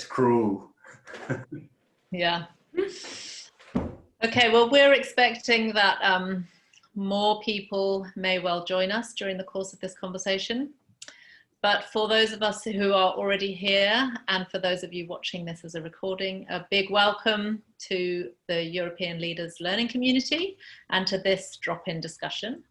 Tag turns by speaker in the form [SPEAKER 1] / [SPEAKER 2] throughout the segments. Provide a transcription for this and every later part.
[SPEAKER 1] cruel.
[SPEAKER 2] Yeah. Okay, well, we're expecting that more people may well join us during the course of this conversation. But for those of us who are already here, and for those of you watching this as a recording, a big welcome to the European Leaders Learning Community and to this drop-in discussion.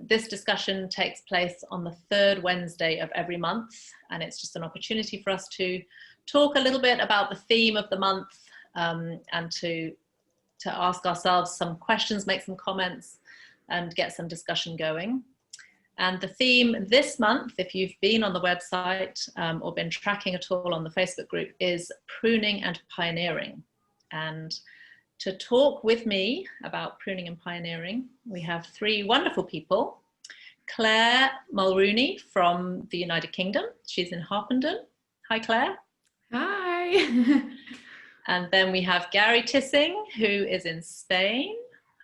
[SPEAKER 2] This discussion takes place on the third Wednesday of every month, and it's just an opportunity for us to talk a little bit about the theme of the month and to ask ourselves some questions, make some comments, and get some discussion going. And the theme this month, if you've been on the website or been tracking at all on the Facebook group, is pruning and pioneering. And to talk with me about pruning and pioneering, we have three wonderful people. Clare Mulrooney from the United Kingdom. She's in Harpenden. Hi, Clare.
[SPEAKER 3] Hi.
[SPEAKER 2] And then we have Garry Tissingh, who is in Spain.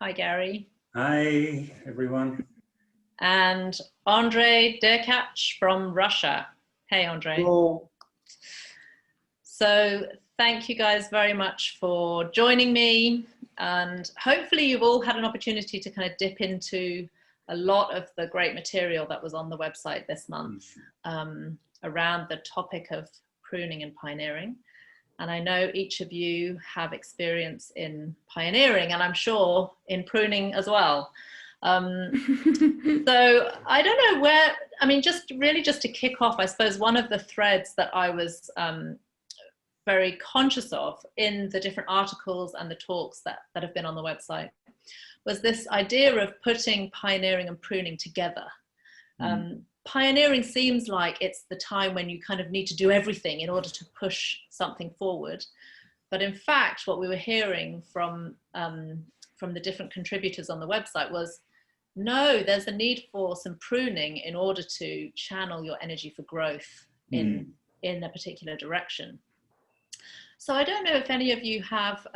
[SPEAKER 2] Hi, Garry.
[SPEAKER 1] Hi, everyone.
[SPEAKER 2] And Andrey Derkach from Russia. Hey, Andrey.
[SPEAKER 1] Hello.
[SPEAKER 2] So thank you guys very much for joining me. And hopefully you've all had an opportunity to kind of dip into a lot of the great material that was on the website this month around the topic of pruning and pioneering. And I know each of you have experience in pioneering, and I'm sure in pruning as well. So I don't know where, I mean, just to kick off, I suppose one of the threads that I was very conscious of in the different articles and the talks that have been on the website was this idea of putting pioneering and pruning together. Pioneering seems like it's the time when you kind of need to do everything in order to push something forward. But in fact, what we were hearing from the different contributors on the website was, no, there's a need for some pruning in order to channel your energy for growth in a particular direction. So I don't know if any of you have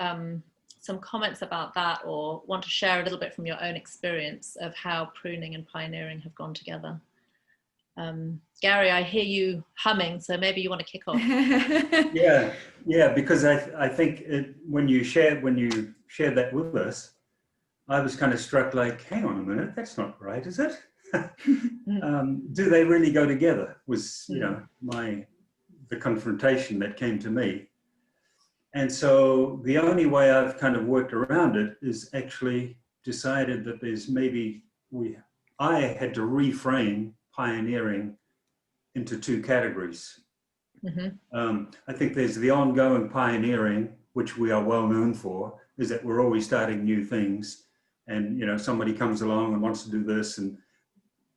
[SPEAKER 2] some comments about that or want to share a little bit from your own experience of how pruning and pioneering have gone together. Garry, I hear you humming, so maybe you want to kick off.
[SPEAKER 1] Yeah, because I think when you shared that with us, I was kind of struck like, hang on a minute, that's not right, is it? Do they really go together? Was, you know, the confrontation that came to me. And so the only way I've kind of worked around it is actually decided that there's I had to reframe pioneering into two categories. I think there's the ongoing pioneering, which we are well known for, is that we're always starting new things. And, you know, somebody comes along and wants to do this, and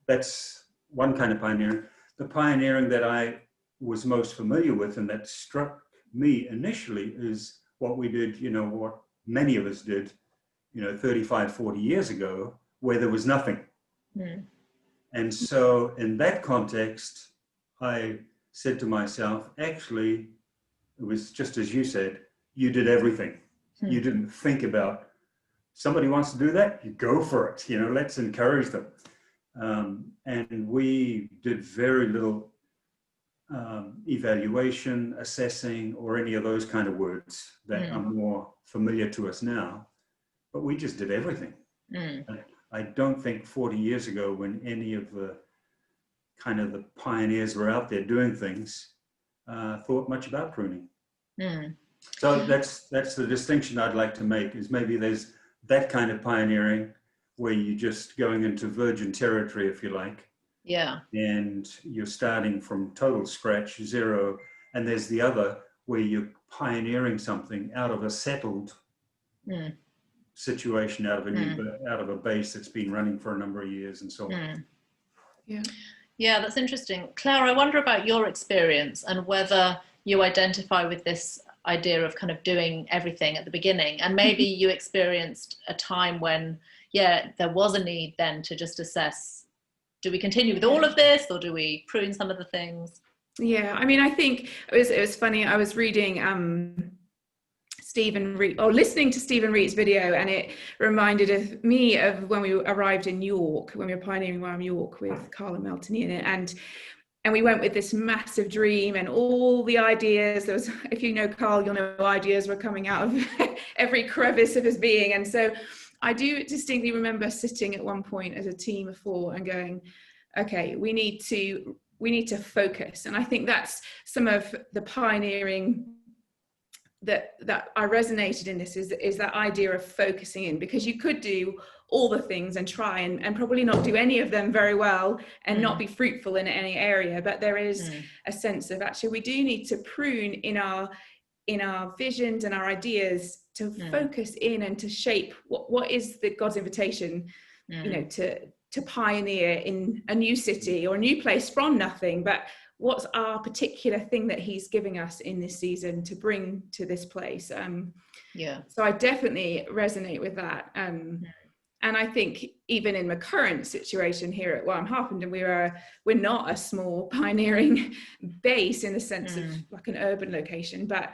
[SPEAKER 1] that's one kind of pioneering. The pioneering that I was most familiar with and that struck me initially is what we did, you know, what many of us did, you know, 35, 40 years ago, where there was nothing. And so in that context, I said to myself, actually, it was just as you said, you did everything. You didn't think about, somebody wants to do that, you go for it, you know, let's encourage them. And we did very little evaluation, assessing, or any of those kind of words that are more familiar to us now, but we just did everything. I don't think 40 years ago, when any of the kind of the pioneers were out there doing things, thought much about pruning. So that's the distinction I'd like to make, is maybe there's that kind of pioneering where you're just going into virgin territory, if you like. Yeah. And you're starting from total scratch, zero. And there's the other where you're pioneering something out of a settled situation, out of a new, out of a base that's been running for a number of years and so on.
[SPEAKER 2] Yeah, that's interesting. Clare, I wonder about your experience and whether you identify with this idea of kind of doing everything at the beginning, and maybe you experienced a time when, there was a need then to just assess, do we continue with all of this or do we prune some of the things?
[SPEAKER 3] Yeah, I mean, I think it was funny. I was reading listening to Stephen Reed's video, and it reminded me of when we arrived in York, when we were pioneering around York with Carl and Meltony in it. And and we went with this massive dream and all the ideas. There was, if you know Carl, you'll know ideas were coming out of every crevice of his being. And so I do distinctly remember sitting at one point as a team of 4 and going, okay, we need to focus. And I think that's some of the pioneering that I resonated in this is that idea of focusing in, because you could do all the things and try and probably not do any of them very well and not be fruitful in any area. But there is a sense of actually we do need to prune in our visions and our ideas to focus in and to shape what is the God's invitation, you know, to pioneer in a new city or a new place from nothing, but what's our particular thing that he's giving us in this season to bring to this place. So I definitely resonate with that. And I think even in the current situation here at Harpenden, we're not a small pioneering base in the sense of like an urban location, but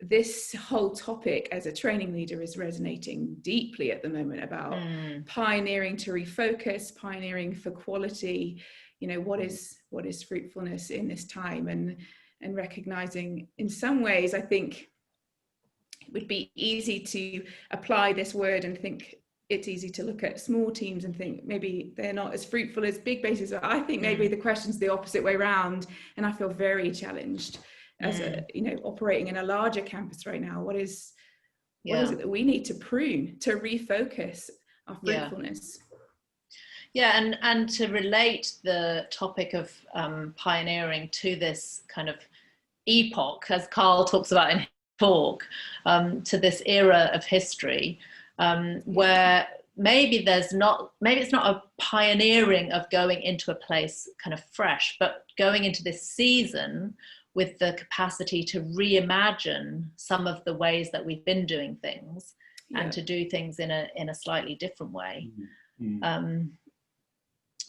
[SPEAKER 3] this whole topic as a training leader is resonating deeply at the moment about pioneering to refocus, pioneering for quality, you know, what is fruitfulness in this time, and recognizing in some ways, I think it would be easy to apply this word and think it's easy to look at small teams and think maybe they're not as fruitful as big bases. I think maybe the question's the opposite way around, and I feel very challenged as a, you know, operating in a larger campus right now. What is it that we need to prune to refocus our fruitfulness?
[SPEAKER 2] And to relate the topic of pioneering to this kind of epoch, as Carl talks about in his talk, to this era of history, where maybe it's not a pioneering of going into a place kind of fresh, but going into this season with the capacity to reimagine some of the ways that we've been doing things and to do things in a slightly different way.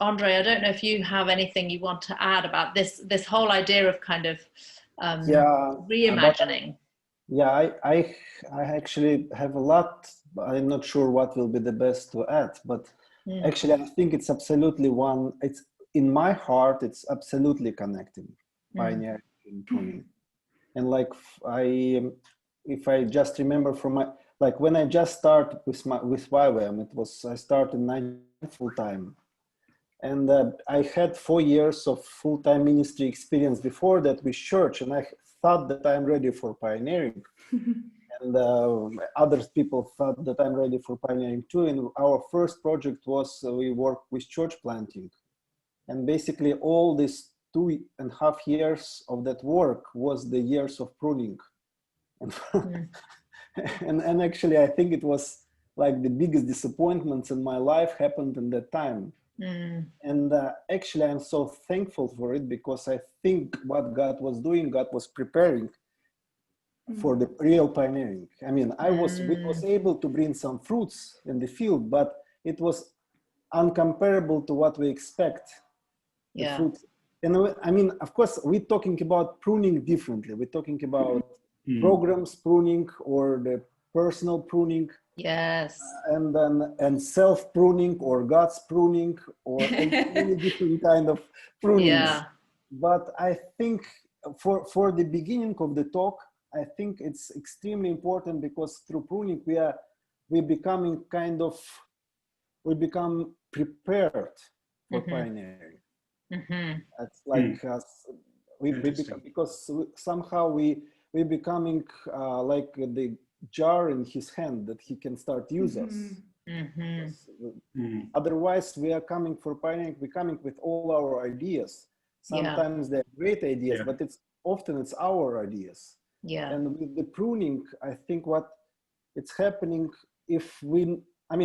[SPEAKER 2] Andrey, I don't know if you have anything you want to add about this whole idea of kind of reimagining.
[SPEAKER 4] I actually have a lot. I'm not sure what will be the best to add, but actually I think it's absolutely it's in my heart, it's absolutely connecting pioneering and pruning. And like if I just remember from when I just started with YWAM, I started 9 full-time. And I had 4 years of full-time ministry experience before that with church, and I thought that I'm ready for pioneering. And other people thought that I'm ready for pioneering too. And our first project was we worked with church planting. And basically all these 2.5 years of that work was the years of pruning. And actually, I think it was like the biggest disappointments in my life happened in that time. And actually, I'm so thankful for it, because I think what God was doing, God was preparing for the real pioneering. I mean, we was able to bring some fruits in the field, but it was uncomparable to what we expect. The fruits. And I mean, of course, we're talking about pruning differently. We're talking about programs pruning or the personal pruning.
[SPEAKER 2] Yes.
[SPEAKER 4] And self pruning or God's pruning or any different kind of pruning.
[SPEAKER 2] Yeah.
[SPEAKER 4] But I think for the beginning of the talk, I think it's extremely important, because through pruning we become prepared for pioneering. It's like we become, because somehow we becoming like the jar in his hand that he can start use us. Otherwise, we are coming for pioneering. We're coming with all our ideas. Sometimes they're great ideas, but it's our ideas. And with the pruning, I think what it's happening,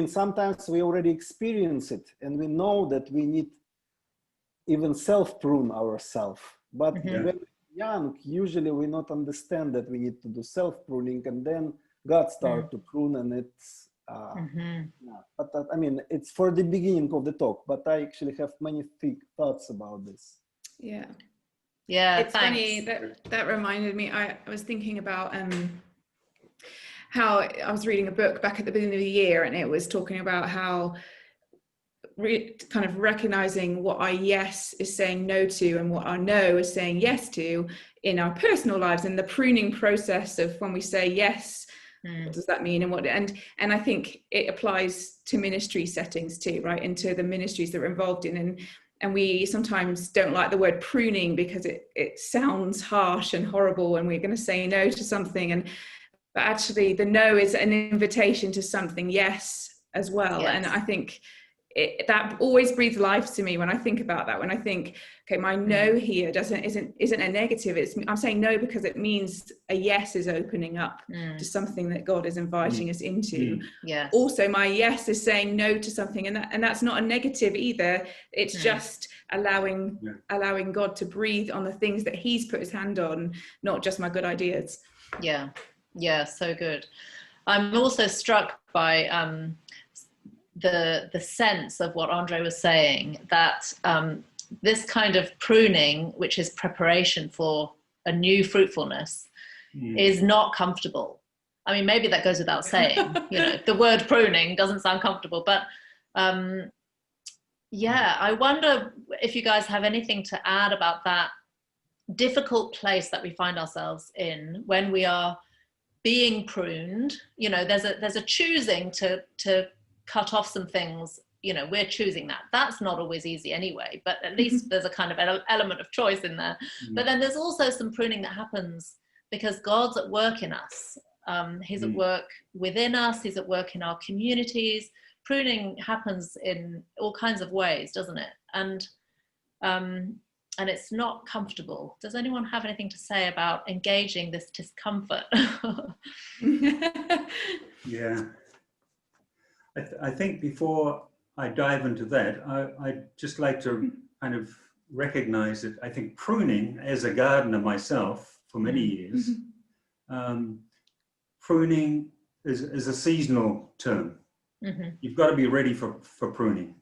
[SPEAKER 4] sometimes we already experience it and we know that we need even self-prune ourselves. But when we're young, usually we not understand that we need to do self-pruning, and then God starts to prune, and it's but it's for the beginning of the talk, but I actually have many thoughts about this.
[SPEAKER 3] It's funny that reminded me, I was thinking about how I was reading a book back at the beginning of the year, and it was talking about how kind of recognizing what our yes is saying no to and what our no is saying yes to in our personal lives, and the pruning process of when we say yes, what does that mean, and what, and I think it applies to ministry settings too, right, into the ministries that we're involved in, and we sometimes don't like the word pruning because it sounds harsh and horrible, and we're going to say no to something, but actually the no is an invitation to something yes as well.
[SPEAKER 2] Yes.
[SPEAKER 3] And I think that always breathes life to me when I think about that. When I think, okay, my no here isn't a negative. I'm saying no because it means a yes is opening up to something that God is inviting us into.
[SPEAKER 2] Yes.
[SPEAKER 3] Also, my yes is saying no to something, and that's not a negative either. It's just allowing God to breathe on the things that He's put His hand on, not just my good ideas.
[SPEAKER 2] Yeah, so good. I'm also struck by the sense of what Andrey was saying, that this kind of pruning, which is preparation for a new fruitfulness, is not comfortable. I mean, maybe that goes without saying, the word pruning doesn't sound comfortable, but I wonder if you guys have anything to add about that difficult place that we find ourselves in when we are being pruned. There's a choosing to cut off some things. We're choosing that. That's not always easy anyway, but at least there's a kind of element of choice in there. But then there's also some pruning that happens because God's at work in us. He's at work within us. He's at work in our communities. Pruning happens in all kinds of ways, doesn't it? And it's not comfortable. Does anyone have anything to say about engaging this discomfort?
[SPEAKER 1] Yeah. I think before I dive into that, I'd just like to kind of recognize that I think pruning, as a gardener myself for many years, pruning is a seasonal term. You've got to be ready for pruning.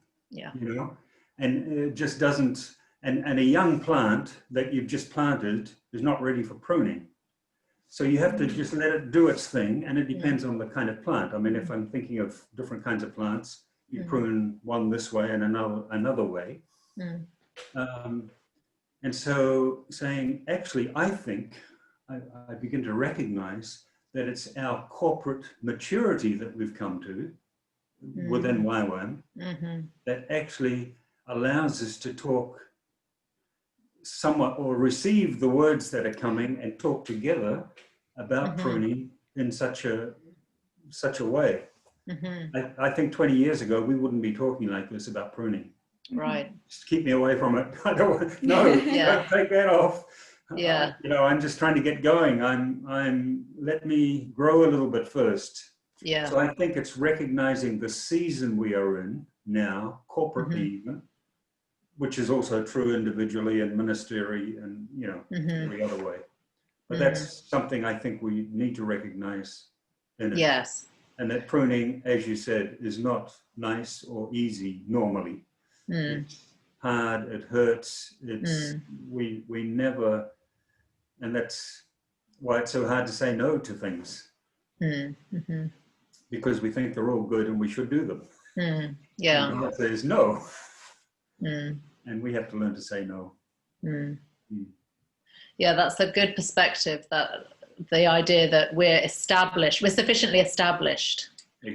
[SPEAKER 1] And it just doesn't, and a young plant that you've just planted is not ready for pruning. So you have to just let it do its thing, and it depends on the kind of plant. I mean, if I'm thinking of different kinds of plants, you prune one this way and another way. And so saying, actually, I think I begin to recognize that it's our corporate maturity that we've come to within YWAM that actually allows us to talk somewhat, or receive the words that are coming and talk together about pruning in such a way. I think 20 years ago we wouldn't be talking like this about pruning.
[SPEAKER 2] Right.
[SPEAKER 1] Just keep me away from it. I don't want, don't take that off. I'm just trying to get going. Let me grow a little bit first. So I think it's recognizing the season we are in now, corporately even, which is also true individually and ministry and every other way. But that's something I think we need to recognize in it.
[SPEAKER 2] Yes.
[SPEAKER 1] And that pruning, as you said, is not nice or easy normally. It's hard, it hurts, we never, and that's why it's so hard to say no to things. Because we think they're all good and we should do them. And God says no. And we have to learn to say no.
[SPEAKER 2] Yeah, that's a good perspective, that the idea that we're sufficiently established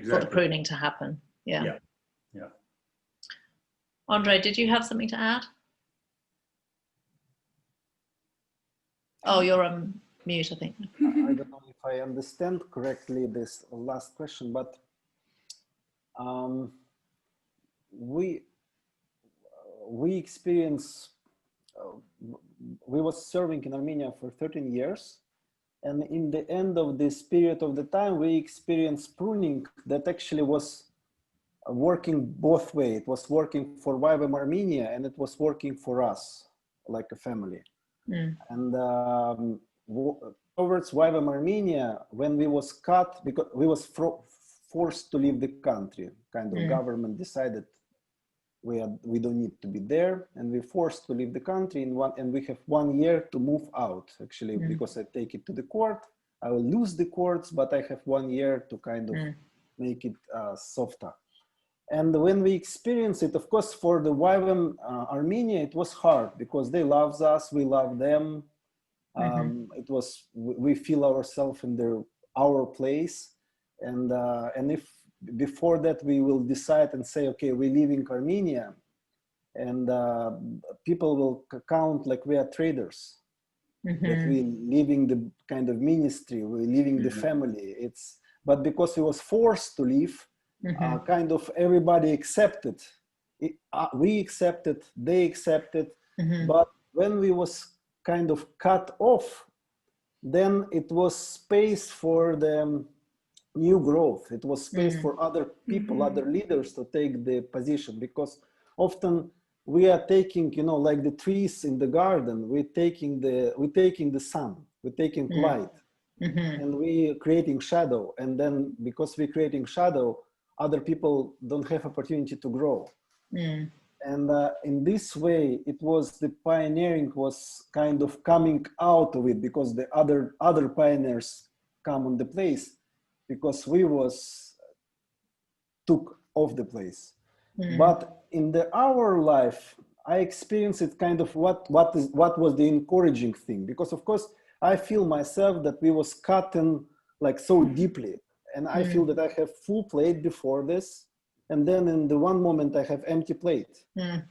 [SPEAKER 2] for the pruning to happen. Yeah. Andrey, did you have something to add? Oh, you're on mute, I think.
[SPEAKER 4] I don't know if I understand correctly this last question, but we experience, we was serving in Armenia for 13 years. And in the end of this period of the time, we experienced pruning that actually was working both ways. It was working for YWAM Armenia, and it was working for us, like a family. And towards YWAM Armenia, when we was cut, because we was forced to leave the country, kind of government decided we don't need to be there, and we're forced to leave the country and we have 1 year to move out, actually, because I take it to the court. I will lose the courts, but I have 1 year to kind of make it softer. And when we experience it, of course, for the YWAM Armenia, it was hard because they love us, we love them. It was, we feel ourselves in our place. And if before that we will decide and say, okay, we're leaving Armenia, and people will count like we are traders, that we're leaving the kind of ministry, we're leaving the family. But because we was forced to leave, kind of everybody accepted. We accepted, they accepted, but when we was kind of cut off, then it was space for the new growth. It was space for other people, other leaders to take the position, because often we are taking, you know, like the trees in the garden, we're taking the sun, we're taking light, and we are creating shadow. And then because we're creating shadow, other people don't have opportunity to grow. And in this way, it was the pioneering was kind of coming out of it, because the other pioneers come on the place, because we was took off the place. But in our life, I experienced it kind of what was the encouraging thing, because of course I feel myself that we was cutting like so deeply, and I feel that I have full plate before this, and then in the one moment I have empty plate. And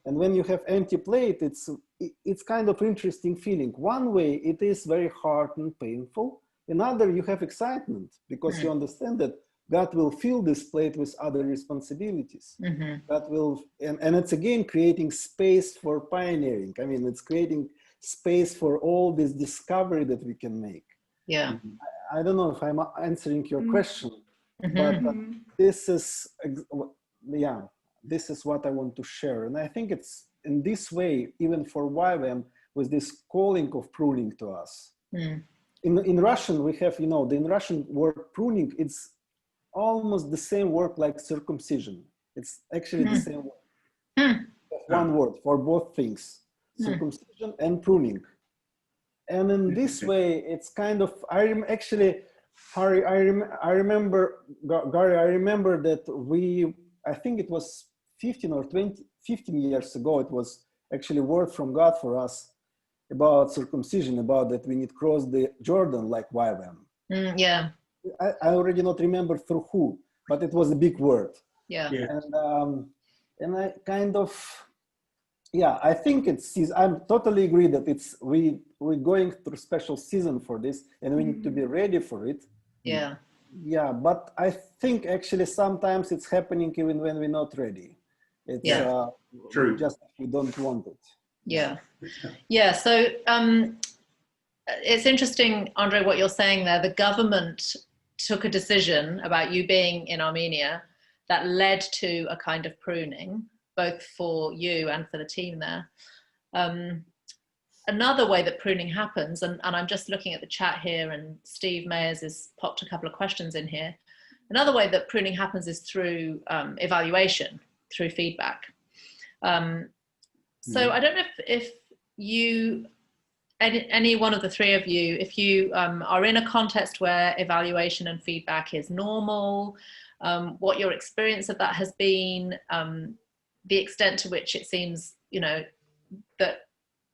[SPEAKER 4] when you have empty plate, it's kind of interesting feeling. One way it is very hard and painful. Another, you have excitement, because you understand that God will fill this plate with other responsibilities. God will, and it's again creating space for pioneering. I mean, it's creating space for all this discovery that we can make.
[SPEAKER 2] Yeah.
[SPEAKER 4] I don't know if I'm answering your question, but this is, this is what I want to share. And I think it's in this way, even for YWAM, with this calling of pruning to us. In Russian, we have, you know, in Russian word pruning, it's almost the same word like circumcision. It's actually the same word. One word for both things, circumcision and pruning. And in this way, it's kind of, I remember, Garry, I remember that I think it was 15 years ago, it was actually a word from God for us about circumcision, about that we need to cross the Jordan like YWAM.
[SPEAKER 2] Yeah.
[SPEAKER 4] I already not remember through who, but it was a big word.
[SPEAKER 2] Yeah.
[SPEAKER 4] And I kind of, I think I'm totally agree that we're going through special season for this, and we need to be ready for it.
[SPEAKER 2] Yeah.
[SPEAKER 4] Yeah, but I think actually sometimes it's happening even when we're not ready. It's
[SPEAKER 1] true.
[SPEAKER 4] Just we don't want it.
[SPEAKER 2] Yeah. Yeah. So it's interesting, Andrey, what you're saying there. The government took a decision about you being in Armenia that led to a kind of pruning, both for you and for the team there. Another way that pruning happens, and I'm just looking at the chat here, and Steve Mayers has popped a couple of questions in here. Another way that pruning happens is through evaluation, through feedback. So I don't know if you, any one of the three of you, if you are in a context where evaluation and feedback is normal, what your experience of that has been, the extent to which it seems, you know, that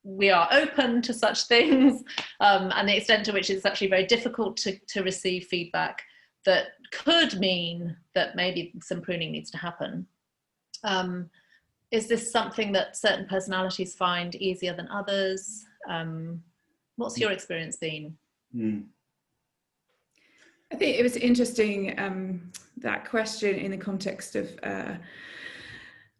[SPEAKER 2] we are open to such things, and the extent to which it's actually very difficult to receive feedback that could mean that maybe some pruning needs to happen. Is this something that certain personalities find easier than others? What's your experience been?
[SPEAKER 3] I think it was interesting, that question in the context of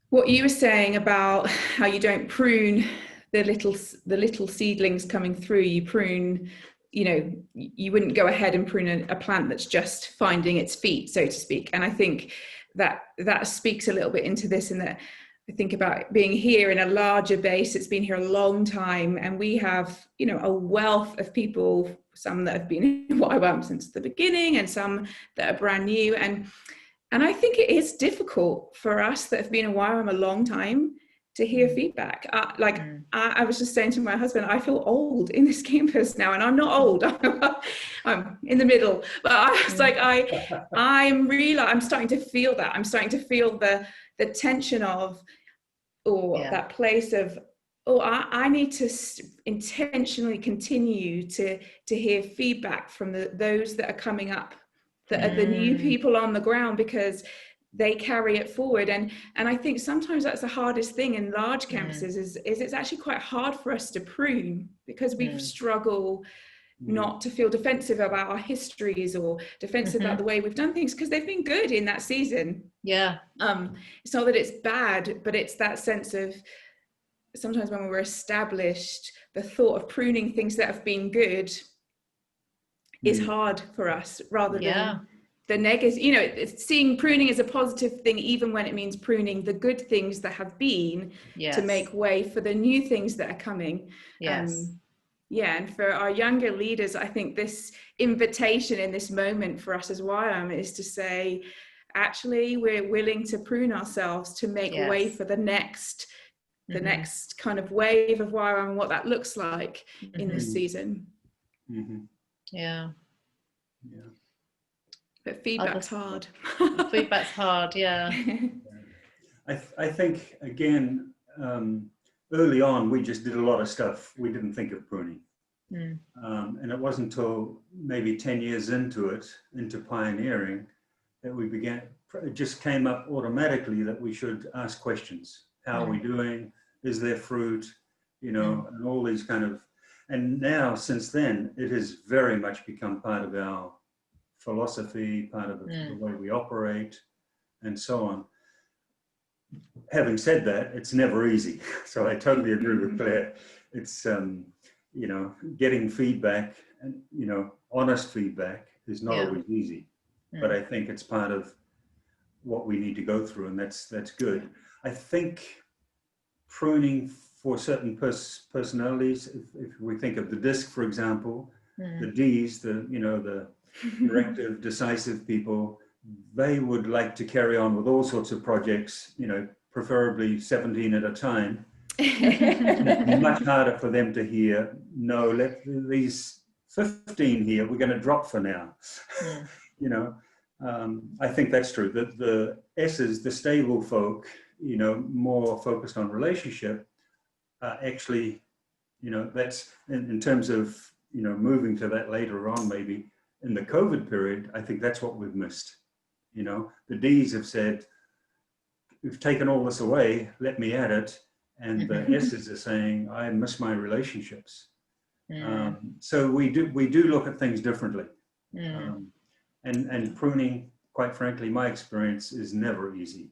[SPEAKER 3] what you were saying about how you don't prune the little seedlings coming through. You prune, you know, you wouldn't go ahead and prune a plant that's just finding its feet, so to speak. And I think that speaks a little bit into this, in that I think about being here in a larger base. It's been here a long time, and we have, you know, a wealth of people, some that have been in YWAM since the beginning and some that are brand new. And I think it is difficult for us that have been in YWAM a long time to hear feedback. I was just saying to my husband, I feel old in this campus now, and I'm not old. I'm in the middle. But I was like, I'm starting to feel that. I'm starting to feel the tension of, that place of, I need to intentionally continue to hear feedback from those that are coming up, that are the new people on the ground, because they carry it forward. And I think sometimes that's the hardest thing in large campuses is it's actually quite hard for us to prune, because we struggle not to feel defensive about our histories or defensive about the way we've done things, because they've been good in that season. It's not that it's bad, but it's that sense of, sometimes when we're established, the thought of pruning things that have been good is hard for us, rather than the negative. It's seeing pruning as a positive thing, even when it means pruning the good things that have been, to make way for the new things that are coming. And for our younger leaders, I think this invitation in this moment for us as YWAM is to say, actually, we're willing to prune ourselves to make way for the next kind of wave of YWAM and what that looks like in this season. But feedback's hard.
[SPEAKER 2] Feedback's hard,
[SPEAKER 1] I think, again, early on, we just did a lot of stuff. We didn't think of pruning. And it wasn't until maybe 10 years into pioneering, that we began, it just came up automatically that we should ask questions. How are we doing? Is there fruit? And all these kind of, and now since then, it has very much become part of our philosophy, part of the way we operate, and so on. Having said that, it's never easy. So I totally agree with Claire. It's, getting feedback and, honest feedback is not always easy, but I think it's part of what we need to go through, and that's good. I think pruning for certain personalities, if we think of the DISC, for example, the Ds, the directive, decisive people, they would like to carry on with all sorts of projects, preferably 17 at a time. It's much harder for them to hear, no, let these 15 here, we're going to drop for now. I think that's true. The S's, the stable folk, more focused on relationship, actually, that's in terms of, moving to that later on, maybe in the COVID period, I think that's what we've missed. The D's have said, we've taken all this away, let me at it. And the S's are saying, I miss my relationships. So we do look at things differently. And pruning, quite frankly, my experience is never easy.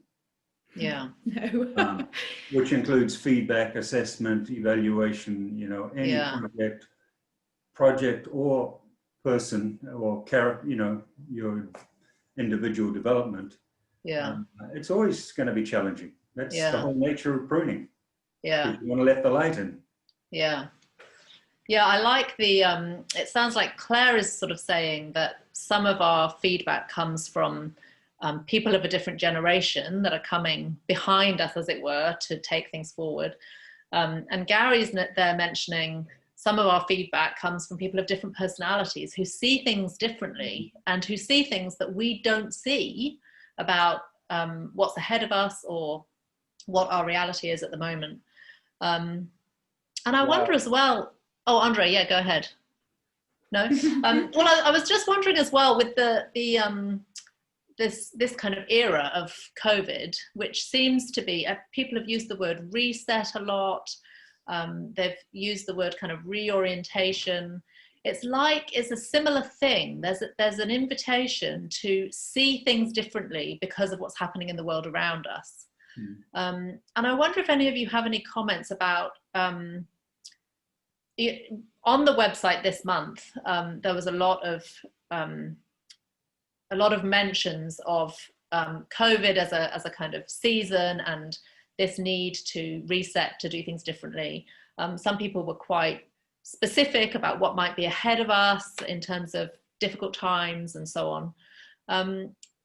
[SPEAKER 1] Which includes feedback, assessment, evaluation, any project or person or character, your individual development. It's always going to be challenging. That's the whole nature of pruning. You want to let the light in.
[SPEAKER 2] I like the, it sounds like Claire is sort of saying that some of our feedback comes from people of a different generation that are coming behind us, as it were, to take things forward. And Gary's there mentioning some of our feedback comes from people of different personalities who see things differently and who see things that we don't see about what's ahead of us or what our reality is at the moment. And I wonder as well, Andrey, go ahead. No? Well, I was just wondering as well with this kind of era of COVID, which seems to be, people have used the word reset a lot. They've used the word kind of reorientation. It's a similar thing. There's an invitation to see things differently because of what's happening in the world around us. And I wonder if any of you have any comments about, on the website this month, there was a lot of mentions of COVID as a kind of season and this need to reset, to do things differently. Some people were quite specific about what might be ahead of us in terms of difficult times and so on.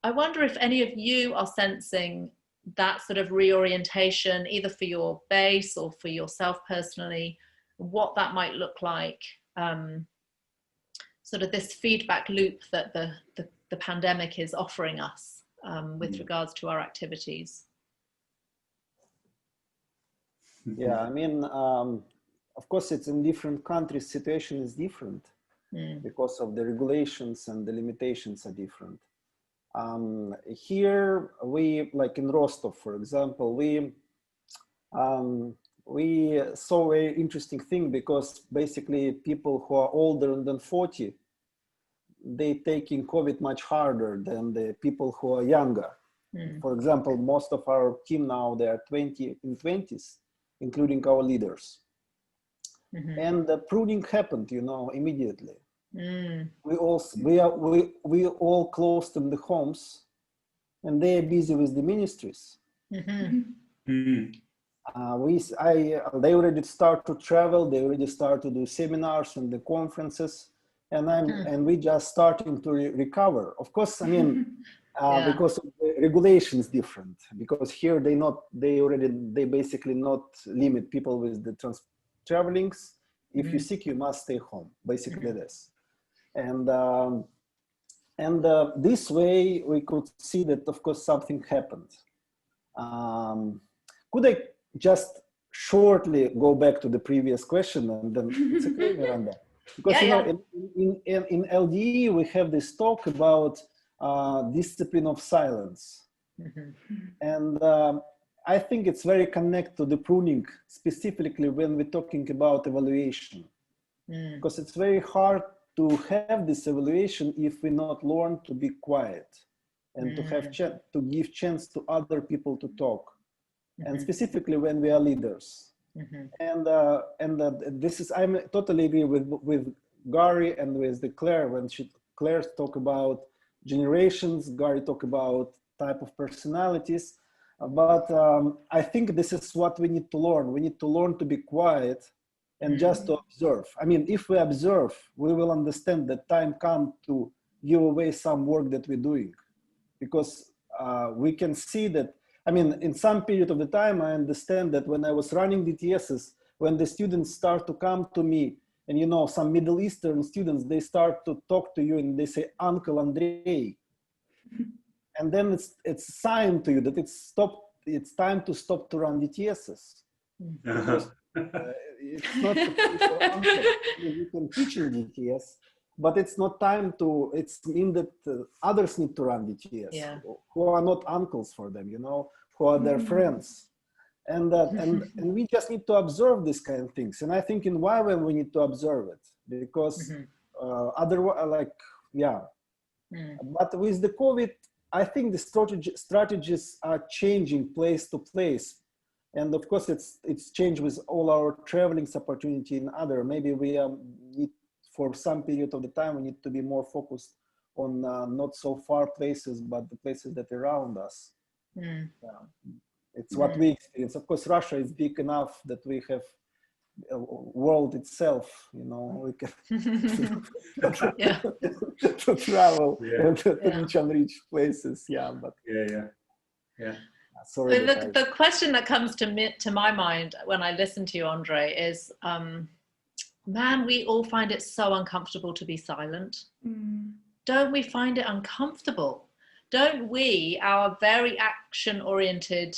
[SPEAKER 2] I wonder if any of you are sensing that sort of reorientation, either for your base or for yourself personally, what that might look like, sort of this feedback loop that the pandemic is offering us with regards to our activities.
[SPEAKER 4] Yeah, I mean, of course, it's in different countries, situation is different because of the regulations and the limitations are different. Here, we, like in Rostov, for example, we saw a interesting thing because basically people who are older than 40, they taking COVID much harder than the people who are younger. For example, most of our team now, they are 20s, including our leaders. And the pruning happened, you know, immediately. We all closed in the homes, and they are busy with the ministries. They already start to travel. They already start to do seminars and the conferences, and we just starting to recover. Of course, I mean, because of the regulations different. Because here they basically not limit people with the travelings. If you're sick, you must stay home. Basically this, and this way we could see that of course something happened. Could I just shortly go back to the previous question, and then it's okay, Miranda? Because you know, in LDE we have this talk about discipline of silence, and I think it's very connected to the pruning, specifically when we're talking about evaluation, because it's very hard to have this evaluation if we not learn to be quiet and to have to give chance to other people to talk. And specifically when we are leaders, and this is, I'm totally agree with Garry and with the Clare when Claire talk about generations, Garry talk about type of personalities, but I think this is what we need to learn. We need to learn to be quiet and just to observe. I mean, if we observe, we will understand that time comes to give away some work that we're doing, because we can see that. I mean, in some period of the time, I understand that when I was running DTSs, when the students start to come to me, and you know, some Middle Eastern students, they start to talk to you and they say, Uncle Andrey. And then it's a sign to you that it's time to stop to run DTSs. Because, it's not for uncle. You can teach in DTS, but it's not time to, it's mean that others need to run DTS, who are not uncles for them, you know, who are their friends. And we just need to observe these kind of things. And I think in YWAM we need to observe it, because otherwise, but with the COVID, I think the strategies are changing place to place. And of course, it's changed with all our traveling opportunity and other. Maybe we need, for some period of the time, we need to be more focused on not so far places, but the places that are around us. It's what we experience. Of course, Russia is big enough that we have a world itself, you know, we can to travel and to reach unreached places. Sorry.
[SPEAKER 2] The question that comes to my mind when I listen to you, Andrey, is, man, we all find it so uncomfortable to be silent. Don't we find it uncomfortable? Don't we, our very action-oriented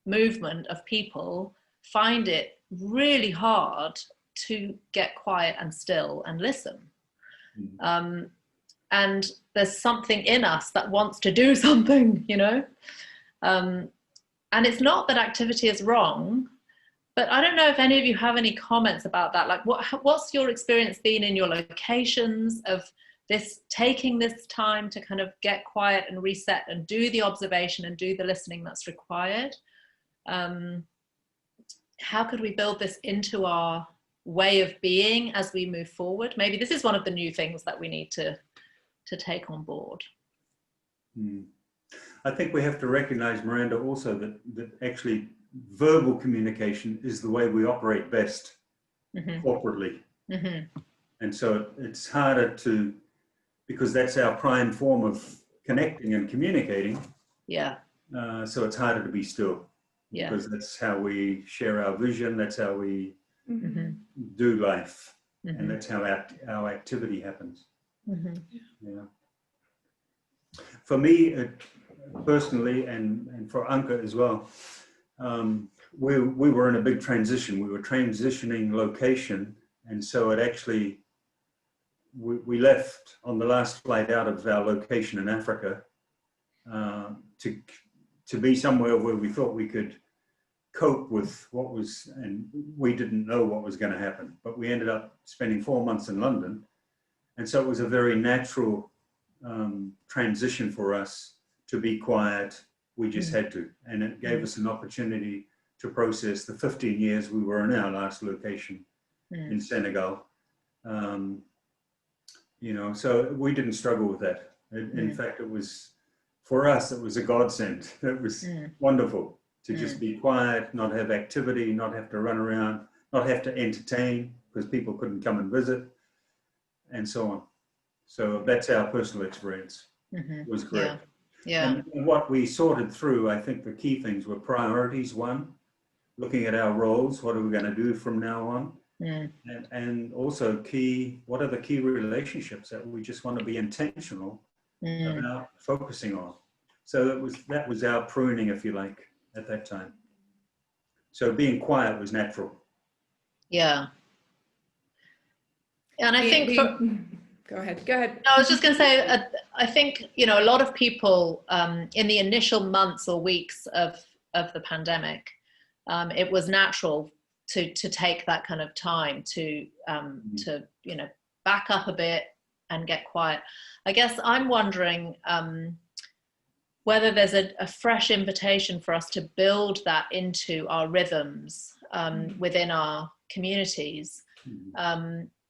[SPEAKER 2] movement of people, find it really hard to get quiet and still and listen? And there's something in us that wants to do something, you know? And it's not that activity is wrong, but I don't know if any of you have any comments about that. Like, what's your experience been in your locations of this, taking this time to kind of get quiet and reset and do the observation and do the listening that's required? How could we build this into our way of being as we move forward? Maybe this is one of the new things that we need to take on board.
[SPEAKER 1] I think we have to recognize, Miranda, also that actually verbal communication is the way we operate best corporately. And so it's harder to, because that's our prime form of connecting and communicating. So it's harder to be still,
[SPEAKER 2] Yeah.
[SPEAKER 1] because that's how we share our vision, that's how we do life, and that's how our activity happens. Yeah. For me, personally, and for Anke as well, we were in a big transition. We were transitioning location, and so it actually, we left on the last flight out of our location in Africa to be somewhere where we thought we could cope with what was, and we didn't know what was going to happen, but we ended up spending 4 months in London. And so it was a very natural transition for us to be quiet. We just had to, and it gave us an opportunity to process the 15 years we were in our last location in Senegal. You know, so we didn't struggle with that. In fact, it was, for us, it was a godsend. It was wonderful to just be quiet, not have activity, not have to run around, not have to entertain because people couldn't come and visit, and so on. So that's our personal experience. It was great.
[SPEAKER 2] Yeah.
[SPEAKER 1] And what we sorted through, I think the key things were priorities. One, looking at our roles, what are we going to do from now on? And also what are the key relationships that we just want to be intentional about focusing on? So that was our pruning, if you like, at that time. So being quiet was natural.
[SPEAKER 2] Yeah. And I think
[SPEAKER 3] go ahead.
[SPEAKER 2] No, I was just going to say, I think, you know, a lot of people in the initial months or weeks of the pandemic, it was natural to take that kind of time to you know, back up a bit and get quiet. I guess I'm wondering whether there's a fresh invitation for us to build that into our rhythms within our communities.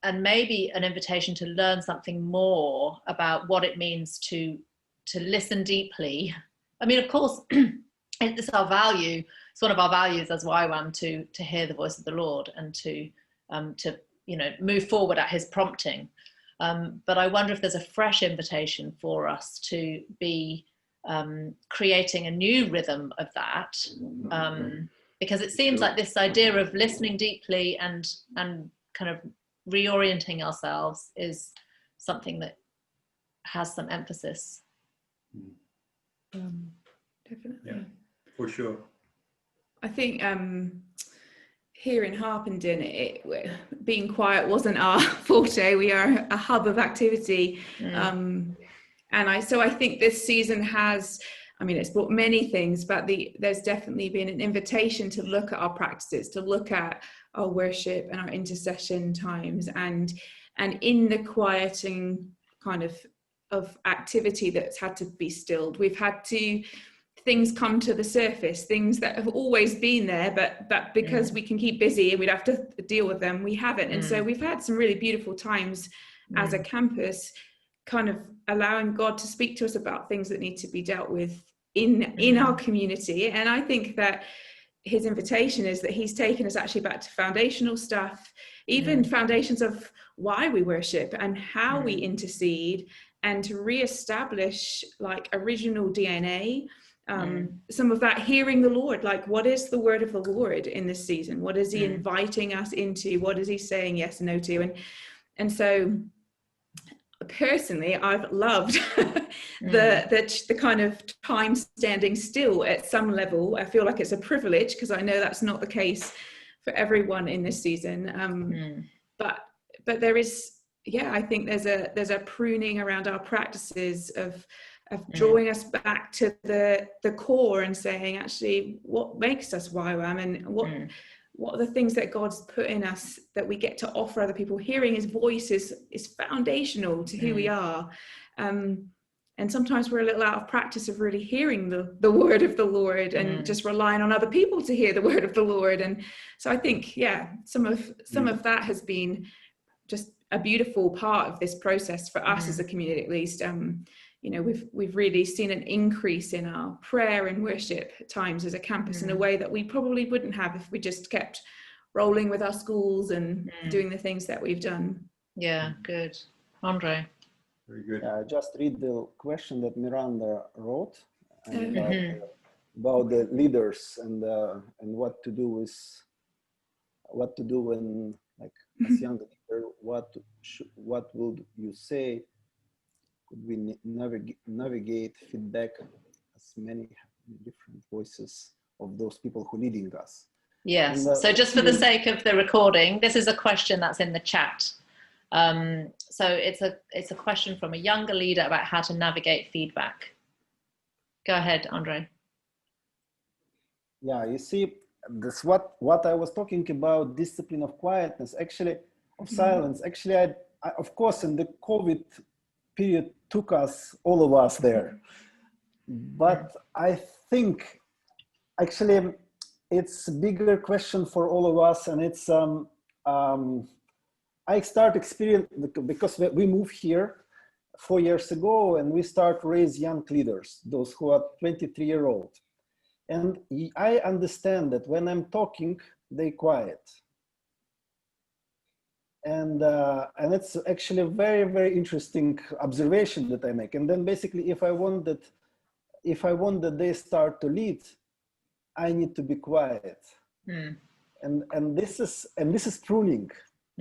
[SPEAKER 2] And maybe an invitation to learn something more about what it means to listen deeply. I mean, of course, it's our value. It's one of our values as YWAM to hear the voice of the Lord and to you know, move forward at His prompting. But I wonder if there's a fresh invitation for us to be creating a new rhythm of that, because it seems like this idea of listening deeply and kind of reorienting ourselves is something that has some emphasis.
[SPEAKER 3] Definitely.
[SPEAKER 1] Yeah, for sure.
[SPEAKER 3] I think here in Harpenden, being quiet wasn't our forte. We are a hub of activity. So I think this season has, I mean, it's brought many things, but there's definitely been an invitation to look at our practices, to look at our worship and our intercession times, and in the quieting kind of activity that's had to be stilled, we've had to, things come to the surface, things that have always been there, but because we can keep busy and we'd have to deal with them, we haven't. And so we've had some really beautiful times as a campus, kind of allowing God to speak to us about things that need to be dealt with in our community. And I think that His invitation is that He's taken us actually back to foundational stuff, even foundations of why we worship and how we intercede, and to reestablish like original DNA. Some of that hearing the Lord, like what is the word of the Lord in this season? What is He inviting us into? What is He saying yes and no to? And so personally, I've loved the kind of time standing still at some level. I feel like it's a privilege because I know that's not the case for everyone in this season. But there is, I think there's a pruning around our practices of drawing us back to the core and saying, actually, what makes us YWAM, and what are the things that God's put in us that we get to offer other people. Hearing His voice is foundational to who we are. And sometimes we're a little out of practice of really hearing the word of the Lord and just relying on other people to hear the word of the Lord. And so I think, some of that has been just a beautiful part of this process for us as a community, at least. You know, we've really seen an increase in our prayer and worship times as a campus in a way that we probably wouldn't have if we just kept rolling with our schools and doing the things that we've done.
[SPEAKER 2] Yeah, good. Andrey?
[SPEAKER 1] Very good.
[SPEAKER 4] Just read the question that Miranda wrote. And about the leaders and what to do with when, like, as young leader, what would you say? Could we navigate feedback as many different voices of those people who leading us?
[SPEAKER 2] Yes.
[SPEAKER 4] And,
[SPEAKER 2] So just for the sake of the recording, this is a question that's in the chat. So it's a question from a younger leader about how to navigate feedback. Go ahead, Andrey.
[SPEAKER 4] Yeah, you see, this what I was talking about, discipline of quietness, actually, of silence. Actually, I of course, in the COVID period took us, all of us there. But I think actually it's a bigger question for all of us, and it's I start experience because we moved here 4 years ago, and we start raise young leaders, those who are 23-year-old. And I understand that when I'm talking, they quiet. And it's actually a very, very interesting observation that I make. And then basically, if I want that they start to lead, I need to be quiet.
[SPEAKER 2] Mm.
[SPEAKER 4] And this is pruning.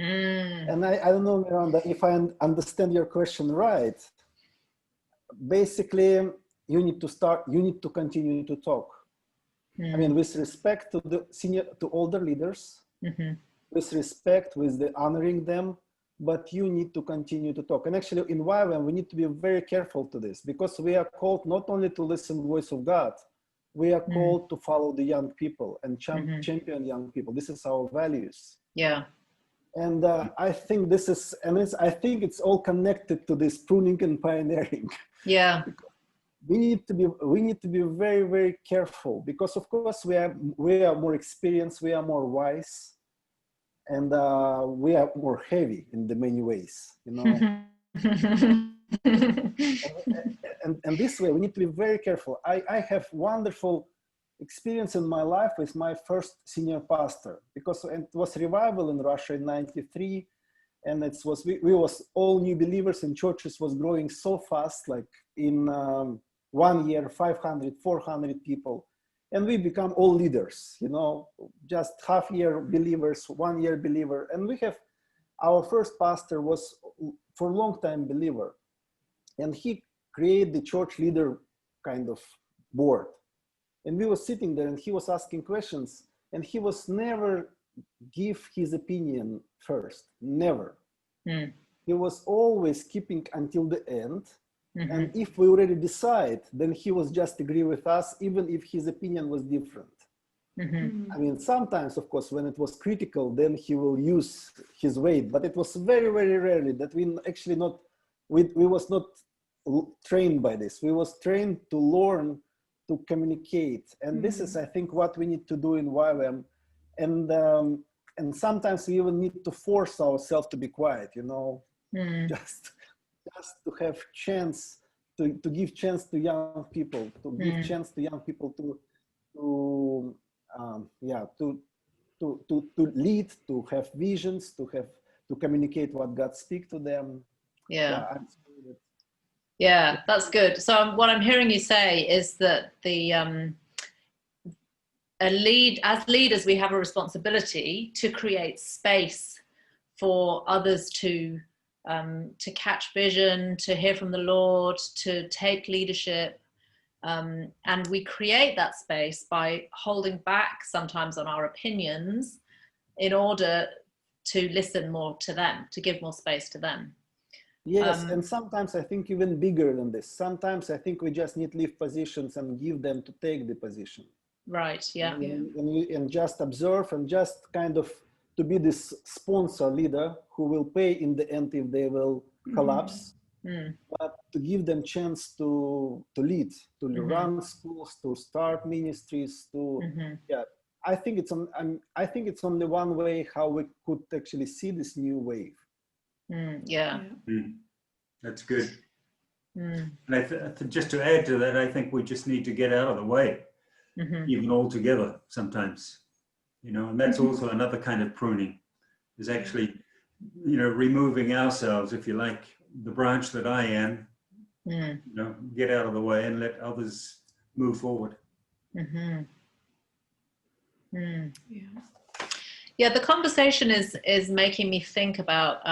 [SPEAKER 2] Mm.
[SPEAKER 4] And I don't know, Miranda, if I understand your question right. Basically, you need to continue to talk. I mean, with respect to the older leaders, with respect, with the honoring them, but you need to continue to talk. And actually in UofN, we need to be very careful to this, because we are called not only to listen to the voice of God, we are called to follow the young people and champion young people. This is our values.
[SPEAKER 2] Yeah.
[SPEAKER 4] And I think I think it's all connected to this pruning and pioneering.
[SPEAKER 2] Yeah.
[SPEAKER 4] We need to be very, very careful, because of course we are more experienced, we are more wise, and we are more heavy in the many ways, you know. and this way we need to be very careful. I have wonderful experience in my life with my first senior pastor, because it was revival in Russia in '93, and we was all new believers, and churches was growing so fast, like in 1 year, 500, 400 people. And we become all leaders, you know, just half-year believers, 1 year believer. And our first pastor was for a long time believer. And he created the church leader kind of board. And we were sitting there and he was asking questions, and he was never give his opinion first, never. He was always keeping until the end. And if we already decide, then he was just agree with us, even if his opinion was different. I mean, sometimes, of course, when it was critical, then he will use his weight, but it was very, very rarely that we actually we was not trained by this. We was trained to learn to communicate. And this is, I think, what we need to do in UofN. And sometimes we even need to force ourselves to be quiet, you know, just to have chance to give chance to young people, to give chance to young people to lead, to have visions, to communicate what God speaks to them.
[SPEAKER 2] Yeah, that's good. So what I'm hearing you say is that as leaders, we have a responsibility to create space for others to catch vision, to hear from the Lord, to take leadership. And we create that space by holding back sometimes on our opinions in order to listen more to them, to give more space to them.
[SPEAKER 4] Yes, and sometimes I think even bigger than this. Sometimes I think we just need to leave positions and give them to take the position.
[SPEAKER 2] Right, yeah.
[SPEAKER 4] And just observe and just kind of to be this sponsor leader who will pay in the end if they will collapse, but to give them chance to lead, to run schools, to start ministries, I think it's only one way how we could actually see this new wave.
[SPEAKER 1] That's good. And just to add to that, I think we just need to get out of the way, even altogether sometimes, you know, and that's also another kind of pruning, is actually, you know, removing ourselves, if you like, the branch that I am, you know, get out of the way and let others move forward.
[SPEAKER 2] Mm-hmm. Mm.
[SPEAKER 3] Yeah.
[SPEAKER 2] Yeah, the conversation is making me think about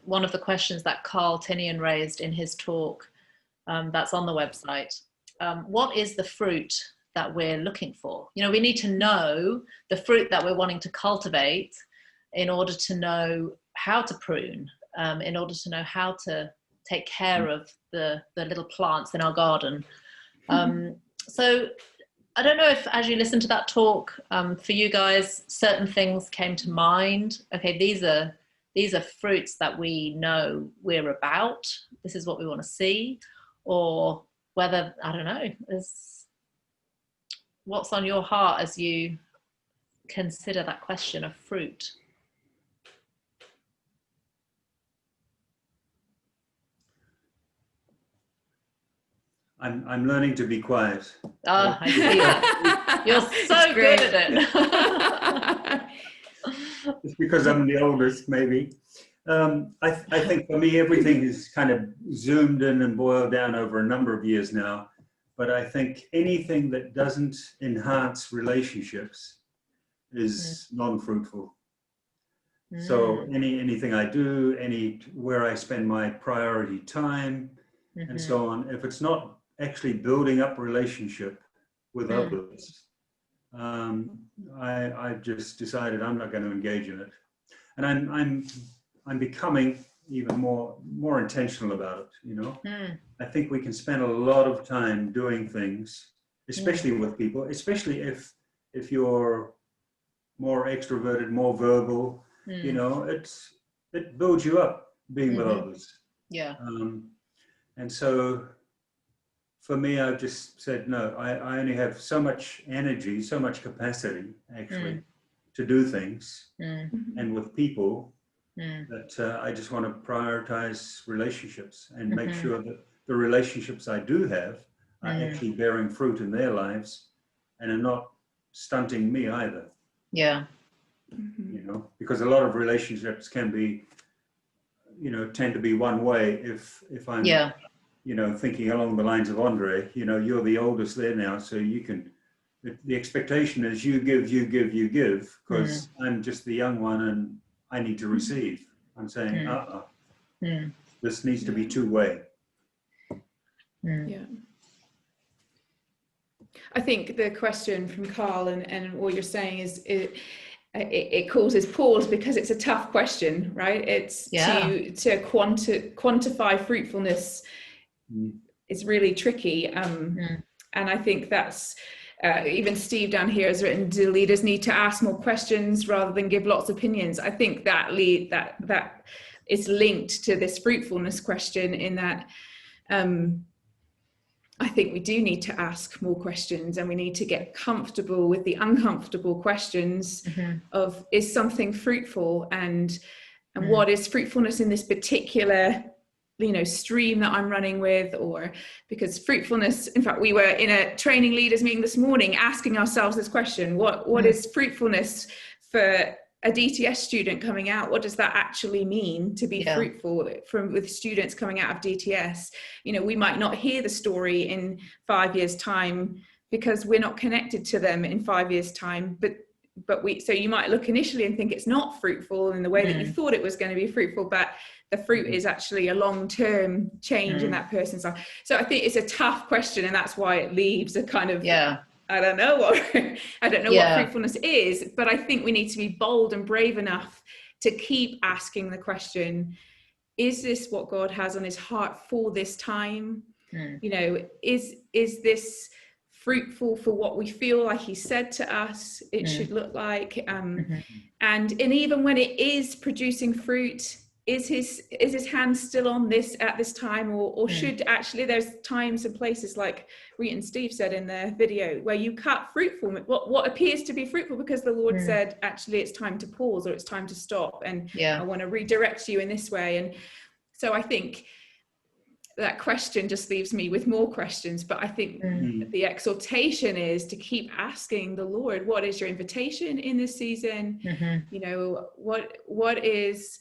[SPEAKER 2] one of the questions that Carl Tinian raised in his talk that's on the website. What is the fruit that we're looking for? You know, we need to know the fruit that we're wanting to cultivate in order to know how to prune, in order to know how to take care of the little plants in our garden. So I don't know if, as you listen to that talk, for you guys, certain things came to mind. Okay, these are fruits that we know we're about. This is what we want to see. Or whether, I don't know, what's on your heart as you consider that question of fruit?
[SPEAKER 1] I'm learning to be quiet.
[SPEAKER 2] Oh, I see it. You're so good at it.
[SPEAKER 1] It's because I'm the oldest, maybe. I think for me, everything is kind of zoomed in and boiled down over a number of years now. But I think anything that doesn't enhance relationships is non-fruitful. So anything I do, where I spend my priority time, and so on, if it's not actually building up relationship with others, I've just decided I'm not going to engage in it, and I'm becoming even more intentional about it. You know, I think we can spend a lot of time doing things, especially with people, especially if you're more extroverted, more verbal. You know, it builds you up being with others.
[SPEAKER 2] Yeah.
[SPEAKER 1] And so for me, I've just said, no, I only have so much energy, so much capacity actually to do things and with people that I just want to prioritize relationships and make sure that the relationships I do have are actually bearing fruit in their lives and are not stunting me either.
[SPEAKER 2] Yeah.
[SPEAKER 1] You know, because a lot of relationships can be, you know, tend to be one way if I'm, you know, thinking along the lines of Andrey, you know, you're the oldest there now, so you can, the expectation is you give, because I'm just the young one and I need to receive. I'm saying, this needs to be two-way.
[SPEAKER 3] Yeah. I think the question from Carl and what you're saying is it causes pause because it's a tough question, right? It's to quantify fruitfulness is really tricky. And I think that's even Steve down here has written, do leaders need to ask more questions rather than give lots of opinions? I think that is linked to this fruitfulness question in that I think we do need to ask more questions, and we need to get comfortable with the uncomfortable questions of, is something fruitful, and what is fruitfulness in this particular, you know, stream that I'm running with? Or because fruitfulness, in fact, we were in a training leaders meeting this morning asking ourselves this question: what is fruitfulness for a DTS student coming out? What does that actually mean to be fruitful with students coming out of DTS? You know, we might not hear the story in 5 years' time because we're not connected to them in 5 years' time, so you might look initially and think it's not fruitful in the way that you thought it was going to be fruitful, but the fruit is actually a long-term change in that person's life. So I think it's a tough question, and that's why it leaves a kind of I don't know what fruitfulness is, but I think we need to be bold and brave enough to keep asking the question: is this what God has on his heart for this time? You know, is this fruitful for what we feel like he said to us it should look like? And even when it is producing fruit, is his hand still on this at this time, or should actually, there's times and places, like Rita and Steve said in their video, where you cut fruitful, what appears to be fruitful, because the Lord said actually it's time to pause, or it's time to stop, and I want to redirect you in this way. And so I think that question just leaves me with more questions, but I think the exhortation is to keep asking the Lord, what is your invitation in this season? You know, what is,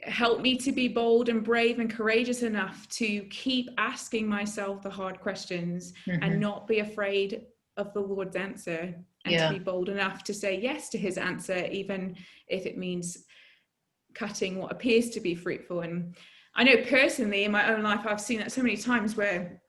[SPEAKER 3] help me to be bold and brave and courageous enough to keep asking myself the hard questions and not be afraid of the Lord's answer, and
[SPEAKER 2] Yeah.
[SPEAKER 3] to be bold enough to say yes to his answer, even if it means cutting what appears to be fruitful. And I know personally in my own life, I've seen that so many times where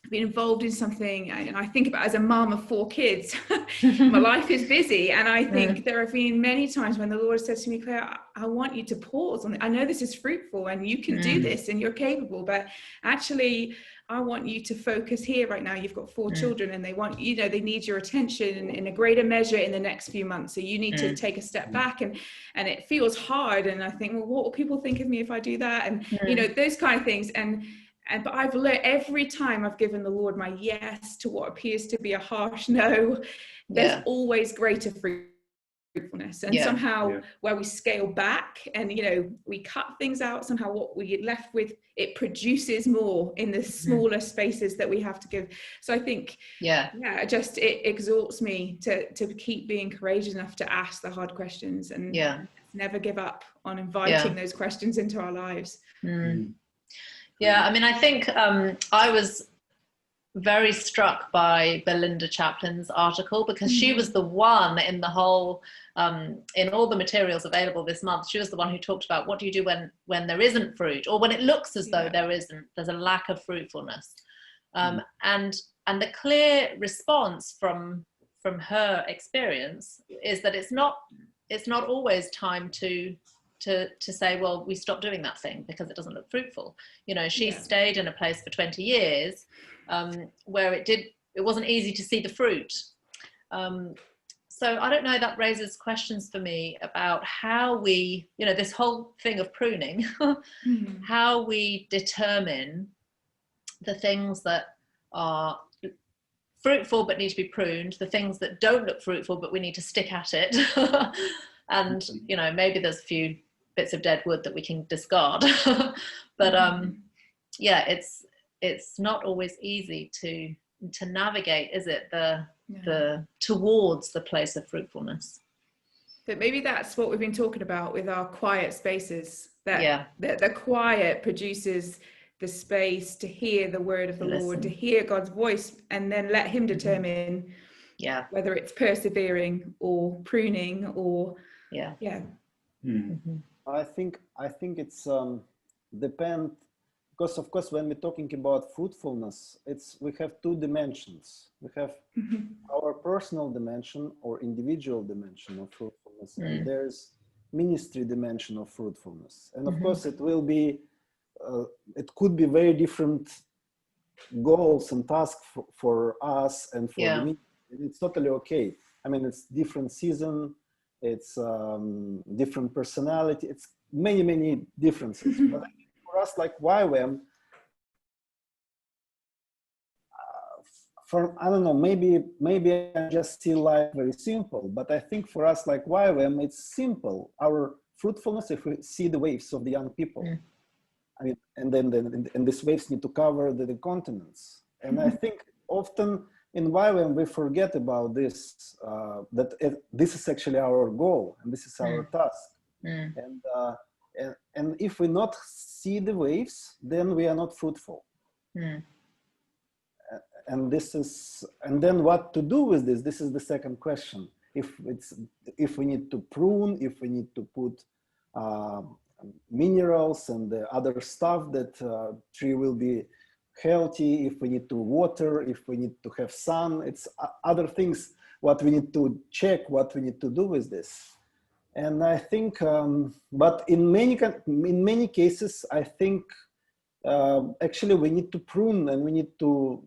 [SPEAKER 3] I've been involved in something, and I think about as a mum of 4 kids, my life is busy, and I think there have been many times when the Lord said to me, Claire, I want you to pause on it. I know this is fruitful and you can do this and you're capable, but actually I want you to focus here right now. You've got 4 children and they want, you know, they need your attention in a greater measure in the next few months. So you need to take a step back, and it feels hard. And I think, well, what will people think of me if I do that? And, you know, those kind of things. But I've learned every time I've given the Lord my yes to what appears to be a harsh no, there's always greater fruitfulness. And somehow where we scale back and, you know, we cut things out, somehow what we get left with, it produces more in the smaller spaces that we have to give. So I think, it exhorts me to keep being courageous enough to ask the hard questions and never give up on inviting those questions into our lives.
[SPEAKER 2] Yeah, I mean, I think I was very struck by Belinda Chaplin's article, because she was the one in the whole, in all the materials available this month, she was the one who talked about what do you do when there isn't fruit, or when it looks as though there's a lack of fruitfulness. And the clear response from her experience is that it's not always time to say, well, we stop doing that thing because it doesn't look fruitful. You know, she stayed in a place for 20 years where it wasn't easy to see the fruit. So I don't know, that raises questions for me about how we, you know, this whole thing of pruning, how we determine the things that are fruitful but need to be pruned, the things that don't look fruitful but we need to stick at it. And, you know, maybe there's a few bits of dead wood that we can discard. But it's not always easy to navigate, is it, the towards the place of fruitfulness.
[SPEAKER 3] But maybe that's what we've been talking about with our quiet spaces, that the quiet produces the space to hear the word of the Lord, to hear God's voice, and then let him determine whether it's persevering or pruning or
[SPEAKER 4] I think it's depend, because of course when we're talking about fruitfulness, we have 2 dimensions. We have our personal dimension or individual dimension of fruitfulness, and there's ministry dimension of fruitfulness. And of course it will be it could be very different goals and tasks for us and for the ministry. It's totally okay. I mean, it's different season, it's different personality, it's many differences. But I think for us, like YWAM, I don't know, maybe I just see life very simple, but I think for us, like YWAM, it's simple. Our fruitfulness, if we see the waves of the young people, I mean, and then these waves need to cover the continents. And I think often in YWAM we forget about this, this is actually our goal and this is our task. And if we not see the waves, then we are not fruitful. And then what to do with this? This is the second question. If we need to prune, if we need to put minerals and the other stuff that tree will be healthy, if we need to water, if we need to have sun, it's other things what we need to check, what we need to do with this. And I think, but in many cases, I think actually we need to prune and we need to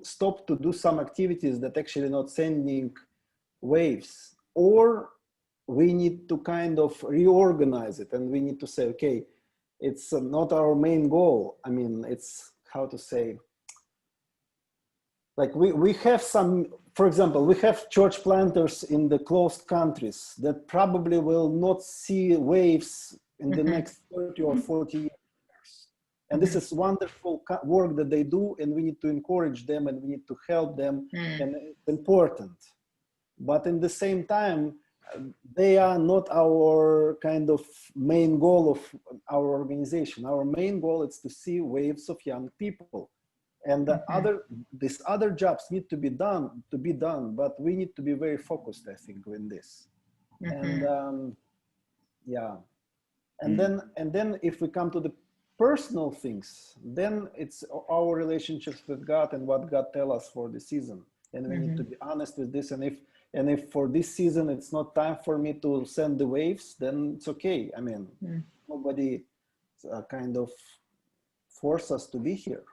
[SPEAKER 4] stop to do some activities that actually not sending waves, or we need to kind of reorganize it, and we need to say, okay, it's not our main goal. I mean, it's how to say, like we have some, for example, we have church planters in the closed countries that probably will not see waves in the next 30 or 40 years. And this is wonderful work that they do, and we need to encourage them and we need to help them, and it's important. But in the same time, they are not our kind of main goal of our organization. Our main goal is to see waves of young people. And these other jobs need to be done, but we need to be very focused, I think, in this. And yeah, and then if we come to the personal things, then it's our relationships with God and what God tells us for the season. And we need to be honest with this. And if for this season it's not time for me to send the waves, then it's okay. I mean, nobody kind of force us to be here.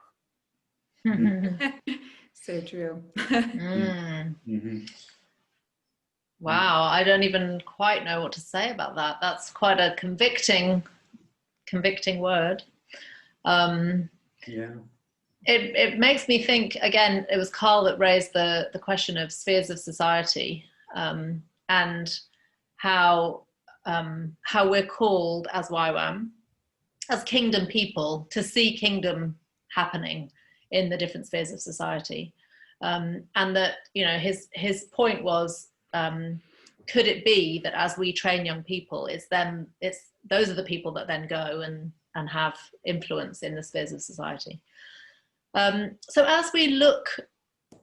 [SPEAKER 3] So true.
[SPEAKER 2] Wow, I don't even quite know what to say about that. That's quite a convicting word.
[SPEAKER 1] Yeah.
[SPEAKER 2] It makes me think, again, it was Carl that raised the question of spheres of society, and how we're called as YWAM, as kingdom people, to see kingdom happening in the different spheres of society. And that, you know, his point was, could it be that as we train young people, those are the people that then go and have influence in the spheres of society. So as we look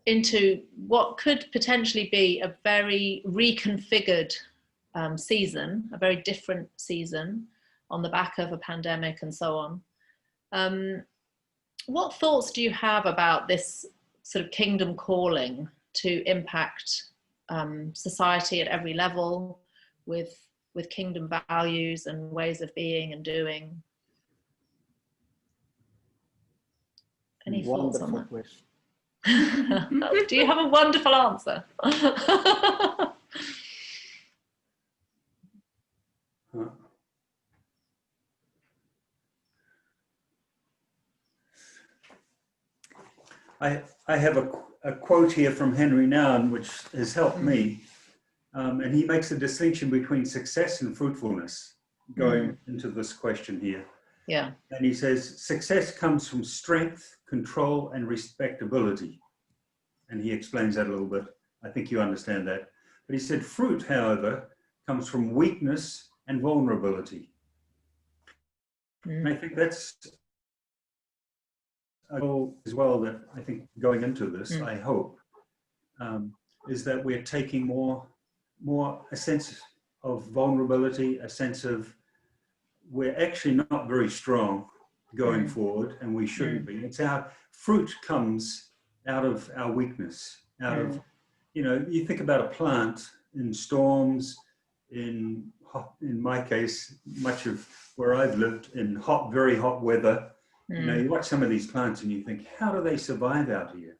[SPEAKER 2] into what could potentially be a very reconfigured season, a very different season on the back of a pandemic and so on, what thoughts do you have about this sort of kingdom calling to impact society at every level with kingdom values and ways of being and doing? Any thoughts on that?
[SPEAKER 4] Question.
[SPEAKER 2] Do you have a wonderful answer?
[SPEAKER 1] I have a quote here from Henry Nouwen, which has helped me. And he makes a distinction between success and fruitfulness going into this question here.
[SPEAKER 2] Yeah.
[SPEAKER 1] And he says, success comes from strength, control, and respectability. And he explains that a little bit. I think you understand that. But he said, fruit, however, comes from weakness and vulnerability. And I think that's a goal as well that I think going into this, I hope, is that we're taking more a sense of vulnerability, a sense of we're actually not very strong going forward, and we shouldn't be. It's our fruit comes out of our weakness, out of, you know, you think about a plant in storms, in my case, much of where I've lived in very hot weather. You know, you watch some of these plants and you think, how do they survive out here?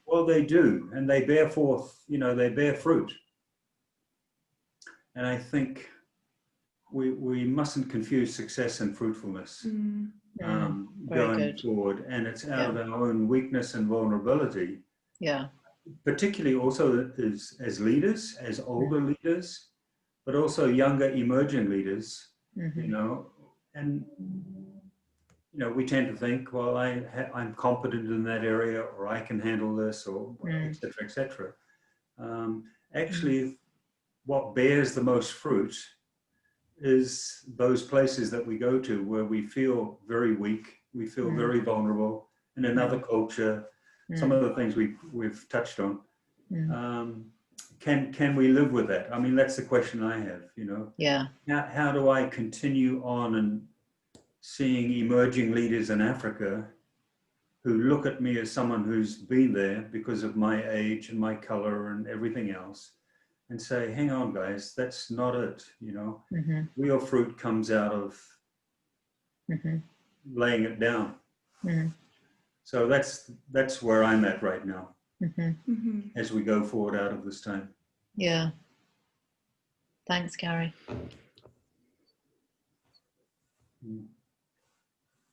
[SPEAKER 1] Well, they do, and they bear forth, you know, they bear fruit. And I think we mustn't confuse success and fruitfulness going forward. And it's out of our own weakness and vulnerability.
[SPEAKER 2] Yeah.
[SPEAKER 1] Particularly also as leaders, as older leaders, but also younger emerging leaders, you know, and, you know, we tend to think, well, I'm competent in that area, or I can handle this, or et cetera, et cetera. Actually, what bears the most fruit is those places that we go to where we feel very weak, we feel very vulnerable in another culture, some of the things we've touched on. Can we live with that? I mean, that's the question I have, you know.
[SPEAKER 2] Yeah.
[SPEAKER 1] How do I continue on and seeing emerging leaders in Africa who look at me as someone who's been there because of my age and my color and everything else, and say, hang on, guys, that's not it, you know. Real fruit comes out of laying it down. So that's where I'm at right now as we go forward out of this time.
[SPEAKER 2] Yeah. Thanks, Garry.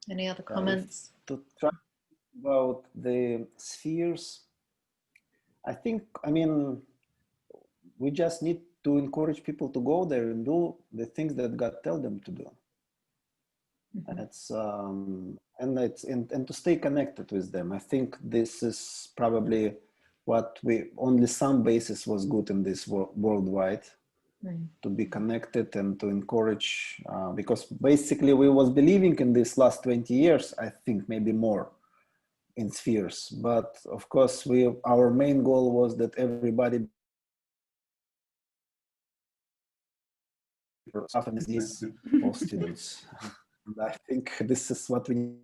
[SPEAKER 2] Any other comments?
[SPEAKER 4] To talk about the spheres, I mean, we just need to encourage people to go there and do the things that God tells them to do. It's and to stay connected with them. I think this is probably what only some basis was good in this worldwide, to be connected and to encourage, because basically we was believing in this last 20 years, I think maybe more, in spheres. But of course, our main goal was that everybody often is all students. And I think this is what we need.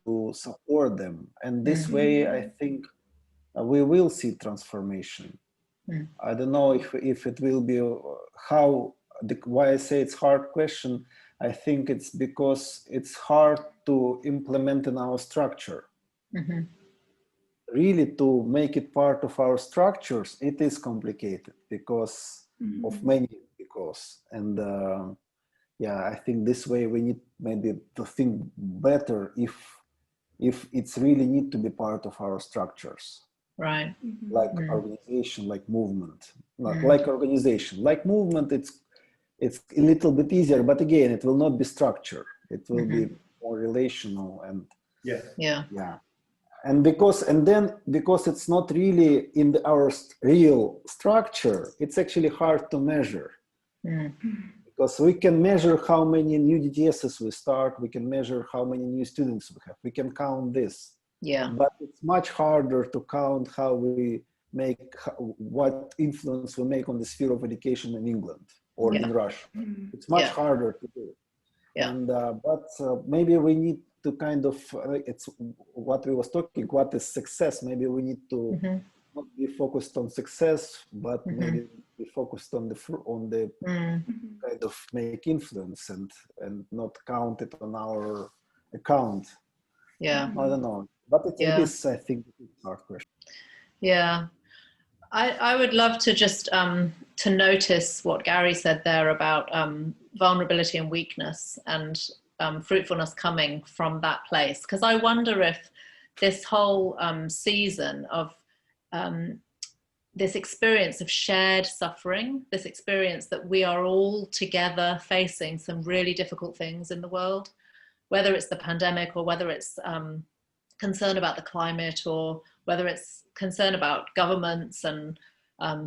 [SPEAKER 4] To support them, and this way I think we will see transformation. I don't know if it will be why I say it's hard question. I think it's because it's hard to implement in our structure. Really, to make it part of our structures, it is complicated because of many and yeah, I think this way we need maybe to think better if it's really need to be part of our structures.
[SPEAKER 2] Right.
[SPEAKER 4] Like organization, like movement, like organization, like movement, it's a little bit easier, but again, it will not be structure. It will be more relational and yeah. And because it's not really in our real structure, it's actually hard to measure. Because we can measure how many new DTSs we start, we can measure how many new students we have, we can count this.
[SPEAKER 2] Yeah.
[SPEAKER 4] But it's much harder to count how we make, what influence we make on the sphere of education in England or in Russia. It's much harder to do. And but maybe we need to kind of, it's what we was talking, what is success? Maybe we need to not be focused on success, but maybe be focused on the kind of make influence and not count it on our account.
[SPEAKER 2] Yeah.
[SPEAKER 4] I don't know, but it is, I think, it's a hard question.
[SPEAKER 2] Yeah. I would love to just to notice what Garry said there about vulnerability and weakness and fruitfulness coming from that place. Because I wonder if this whole season of this experience of shared suffering, this experience that we are all together facing some really difficult things in the world, whether it's the pandemic or whether it's concern about the climate or whether it's concern about governments and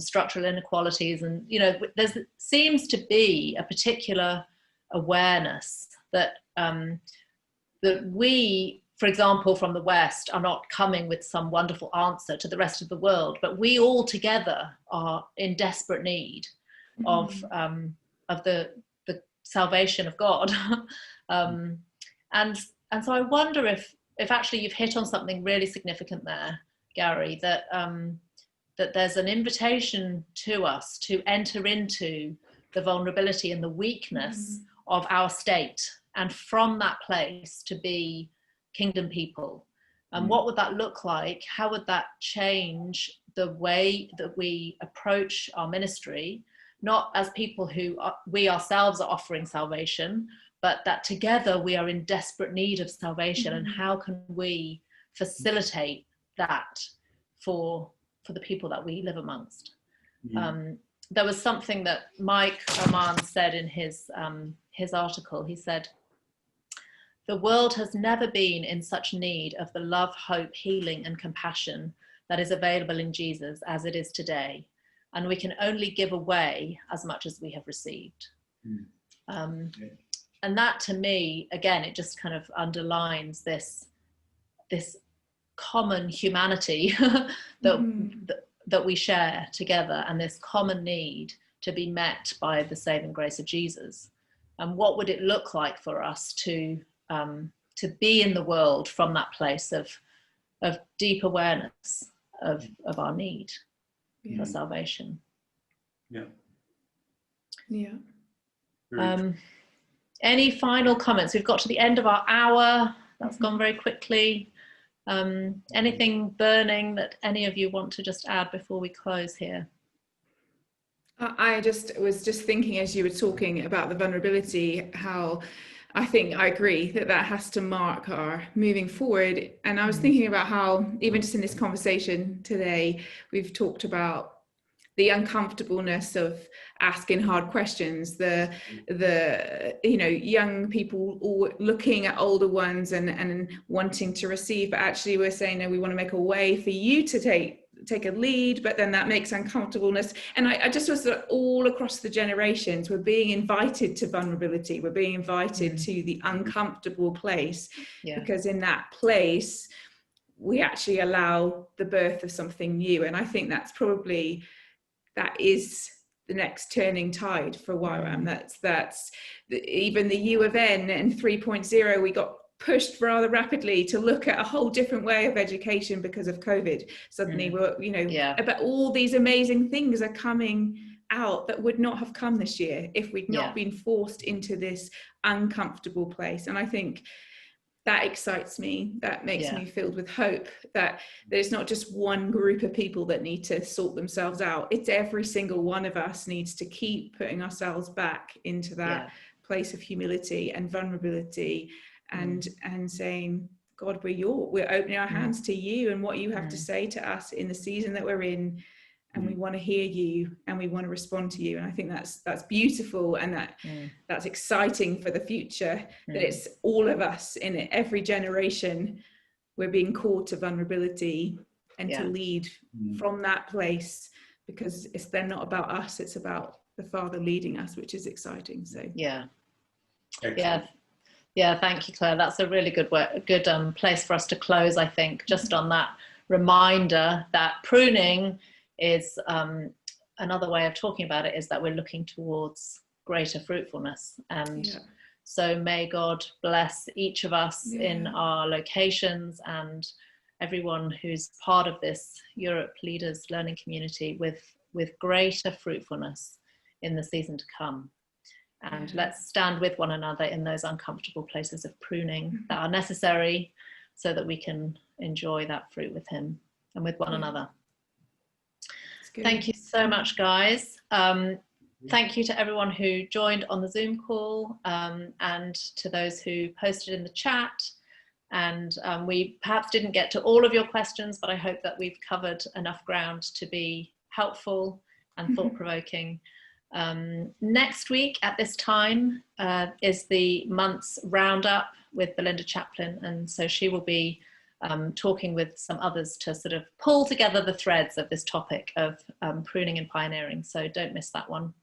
[SPEAKER 2] structural inequalities. And, you know, there seems to be a particular awareness that, that we, for example, from the West, are not coming with some wonderful answer to the rest of the world, but we all together are in desperate need of the salvation of God. And so I wonder if actually you've hit on something really significant there, Garry, that that there's an invitation to us to enter into the vulnerability and the weakness of our state, and from that place to be kingdom people. And what would that look like? How would that change the way that we approach our ministry, not as people who we ourselves are offering salvation, but that together we are in desperate need of salvation, and how can we facilitate that for the people that we live amongst? There was something that Mike Oman said in his article. He said, "The world has never been in such need of the love, hope, healing, and compassion that is available in Jesus as it is today. And we can only give away as much as we have received." And that, to me, again, it just kind of underlines this common humanity that we share together, and this common need to be met by the saving grace of Jesus. And what would it look like for us to be in the world from that place of deep awareness of our need for salvation? Any final comments? We've got to the end of our hour. That's gone very quickly. Anything burning that any of you want to just add before we close here?
[SPEAKER 3] I was just thinking as you were talking about the vulnerability, how I think I agree that has to mark our moving forward. And I was thinking about how, even just in this conversation today, we've talked about the uncomfortableness of asking hard questions, the young people all looking at older ones and wanting to receive, but actually we're saying, no, we want to make a way for you to take take a lead, but then that makes uncomfortableness. And I just was all across the generations, we're being invited to vulnerability. We're being invited to the uncomfortable place, because in that place, we actually allow the birth of something new. And I think that is the next turning tide for YWAM. That's even the UofN and 3.0, we got pushed rather rapidly to look at a whole different way of education because of COVID. Suddenly we're, but all these amazing things are coming out that would not have come this year if we'd not been forced into this uncomfortable place. And I think that excites me. That makes me filled with hope that there's not just one group of people that need to sort themselves out. It's every single one of us needs to keep putting ourselves back into that place of humility and vulnerability, and saying, God, we're opening our hands to you and what you have to say to us in the season that we're in, and we want to hear you and we want to respond to you. And I think that's beautiful, and that's exciting for the future, that it's all of us in it. Every generation, we're being called to vulnerability and to lead from that place, because it's then not about us, it's about the Father leading us, which is exciting. So
[SPEAKER 2] thank you, Claire. That's a really good place for us to close, I think, just on that reminder that pruning is another way of talking about it, is that we're looking towards greater fruitfulness. And so may God bless each of us in our locations, and everyone who's part of this Europe Leaders Learning Community with greater fruitfulness in the season to come. And let's stand with one another in those uncomfortable places of pruning that are necessary, so that we can enjoy that fruit with him and with one another. Thank you so much, guys. Thank you to everyone who joined on the Zoom call, and to those who posted in the chat. And we perhaps didn't get to all of your questions, but I hope that we've covered enough ground to be helpful and thought-provoking. Next week at this time is the month's roundup with Belinda Chaplin, and so she will be talking with some others to sort of pull together the threads of this topic of pruning and pioneering, so don't miss that one.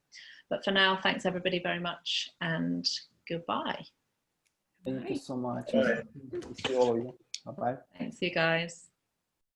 [SPEAKER 2] But for now, thanks everybody very much, and goodbye.
[SPEAKER 4] Thank you so much. See all of you. Bye-bye.
[SPEAKER 2] Thanks, you guys.